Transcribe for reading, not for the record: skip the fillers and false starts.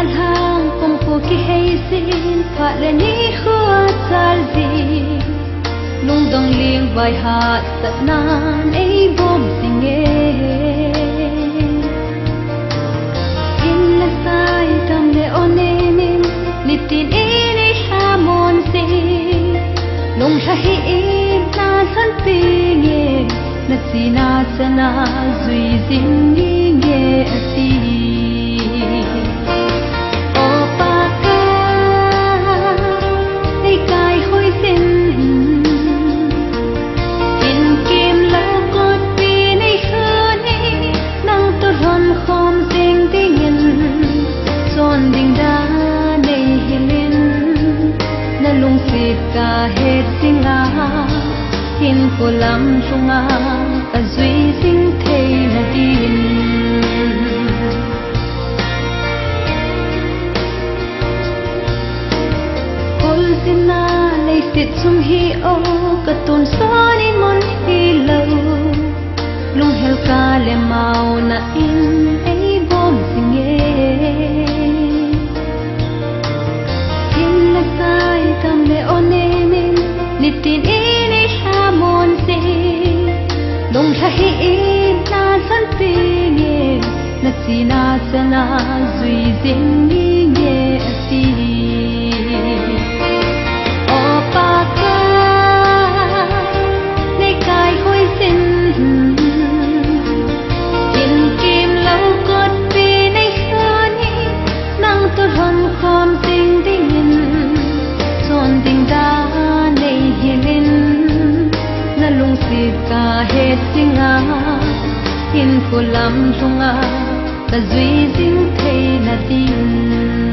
na lang kung pukihaysin pa le ni khuat salzi lung dong ling vai hat sat nan ei bom singe in la sai tam le onenin litin ini hamon si lung shahi in na san pinge na sina sana zui zingi nge asi hết singa hin cô lam sunga azui sing thei na din kol sina lei sit sum hi o katun sonin mon hi lo lung hel ka le mau na in ei bom singe hin na sai tam le onenin litin ini hamon si dong shahi in na san pinge na sina sana zui zingi nge asi o pa ka ne kai hoi sin in kim lau kot pi nei khani nang to hon khom ting dingin son ding da hilin na lung sit ka hết singa hin ko lam sunga ka zui ding thei na tin